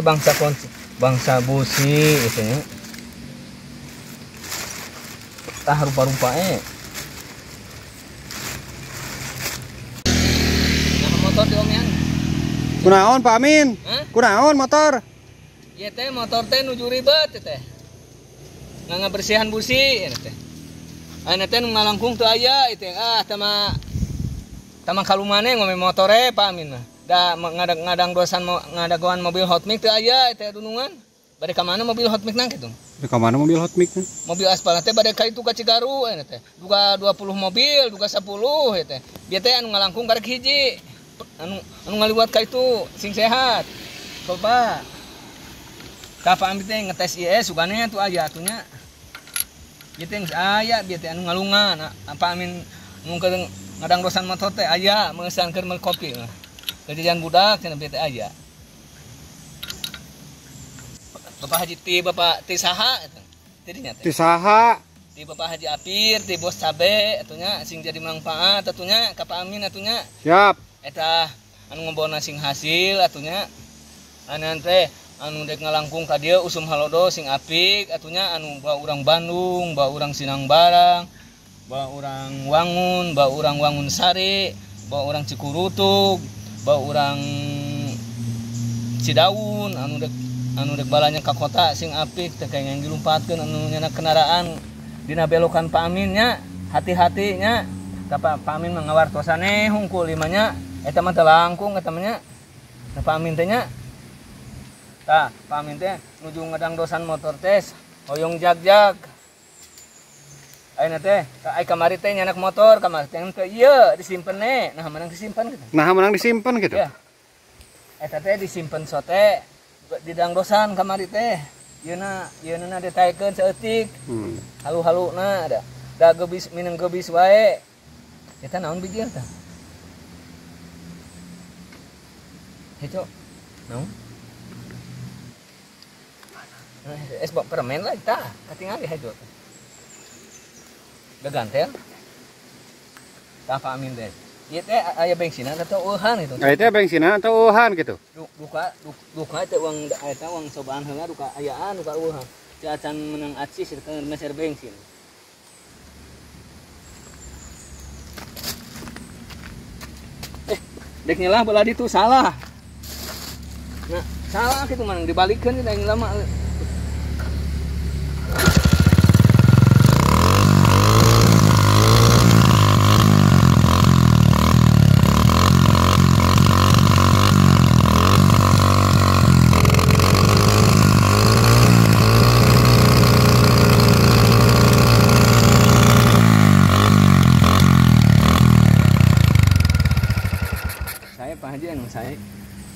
bangsa busi itu nya. Tah rupa-rupa Nah, motor di omnya. Kunaon Pak Amin? Kunaon motor? Iya teh motor teh nuju ribet teh. Nggak bersihan busi teh. Ayeuna teh nu ngalangkung teu aya itu tama kalumane ngome motore Pak Amin mah. Da ngadang dosan ngadagoan mobil hot mix teu aya teh dunungan. Bade ka mana mobil hot mix nang kitu? Bade ka mana mobil hot mix? Mobil aspal teh bade ka itu ka Cigaru ayeuna teh. Duga 20 mobil, duga 10 teh. Bieu teh anu ngalangkung karek hiji. Anu ngaliwat ka itu sing sehat. Coba. Ka Pak Amin teh ngetes IS sugane atuh aya atunya. Bieu teh aya bieu teh anu ngalungan. Pak Amin mungkin ngadang dosan motor teh aya meusan keur kopi mah. Kejadian budak cenah bieu teh aya. Bapak Haji ti saha eta? Tidinya teh. Ti saha? Ti Bapak Haji Apir, ti Bos Cabe atunya sing jadi manfaat atunya ka Pak Amin atunya. Siap. Eta anu ngobona sing hasil atunya. Anu teh anu dek ngalangkung ka dieu usum halodo sing apik atunya anu bawa urang Bandung, bawa urang Sinang Barang, bawa urang Wangun, bawa urang Wangun Sari, bawa urang Cikurutuk, bawa urang Cidaun anu dek balanya ka kota sing apik teh kayak yang dilumpatkeun anu nyana kendaraan dina belokan Pak Amin nya hati-hati nya ka Pak Amin mangawartosane hungkul limanya eta mah teh langkung eta mah nya Pak Amin teh nya tah Pak Amin teh nuju ngadang dosan motor teh hoyong jag-jag ayeuna teh ai kamari teh nyanak motor kamari teh ieu disimpen nah menang disimpen gitu nah menang disimpen gitu ya eta teh disimpen sote di dang dosan kamari teh yeuna ditaikeun saeutik halu-haluna da gebis minang gebis wae eta naon bijil tah hejo naon es bok permen lah tah katingali hejo gagantel tah Pak Amin teh ieu teh aya bensinna atau eueuhan gitu. Aya teh bensinna atau eueuhan gitu. Duka teh uang eta uang cobaan heula duka ayaan duka eueuhan. Teu acan menang acis eta meser bensin. Dek nyelah bala ditu salah. Nah, salah kitu mah dibalikeun kita nyelah mah.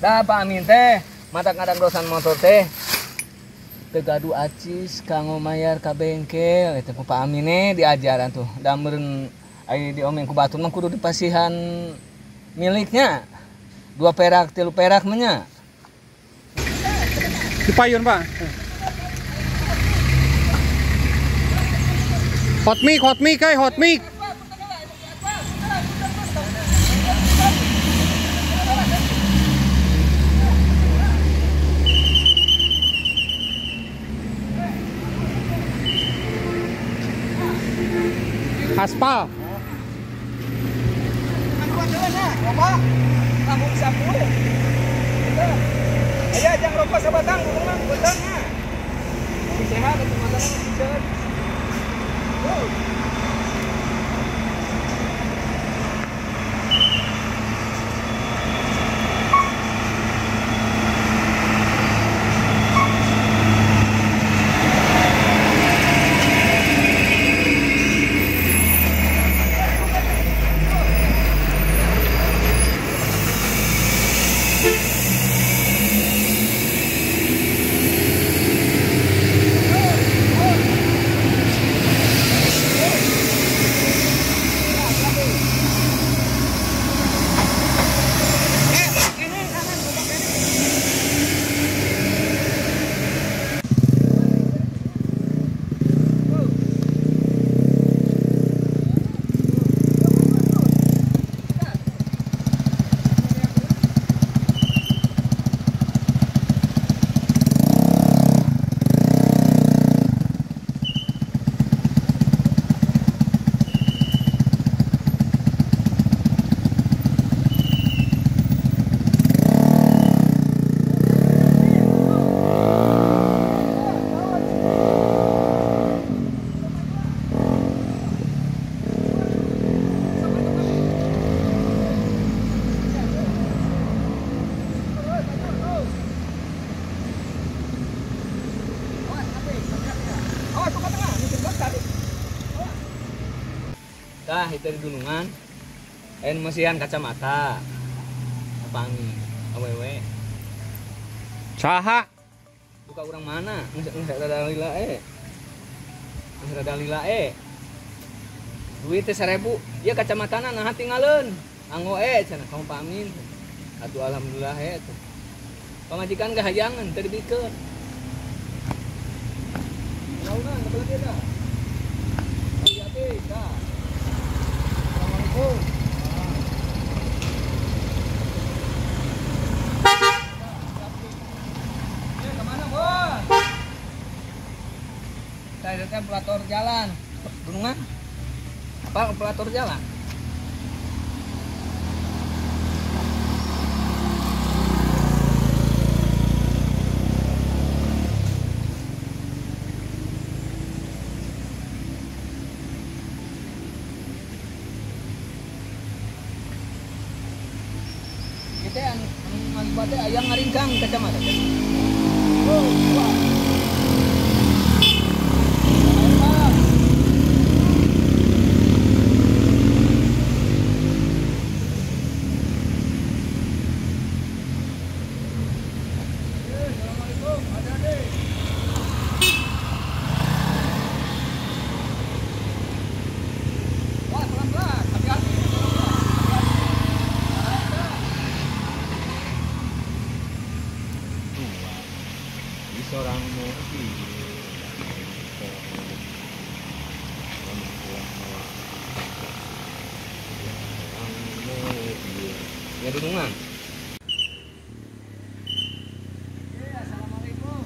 Dah Pak Amin teh mata ngadang dosan motor teh tegadu acis kanggo mayar ka bengkel eta Pak Amin diajaran tuh da meureun ai diomeng ku batur mah kudu dipasihan miliknya 2 perak 3 perak mah nya dipayun Pak hot mic aspal. Tanggung sapu. Aya jang rokok sabatang kurang beutang nya. Sehat atuh mata piceun. Tah itu di gunungan. Mesihan kacamata. Pangi. Awewe. Saha? Buka urang mana? Enggak ada lila Enggak ada lila Duit teh 1000. Ieu kacamatana nah tinggalin. Anggo cenah kamu pamin. Atuh alhamdulillah tuh. Pamajikan kahayangan teu dibikeun. Launa kebelah dia dah. Hati-hati dah. Assalamualaikum. Kemana bos? Saya teh pelator jalan. Gunungan? Apa pelator jalan? Kita yang mengakibatnya ayam ngaringkang kacamata. Oh, wah. Assalamualaikum, adik-adik. Wah, pelan-pelan, hati-hati. Seorang mobil ya dunungan. Assalamualaikum.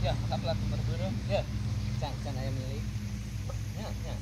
Ya, kaplat nomor 2. Ya. Can aya milik. Ya, ya.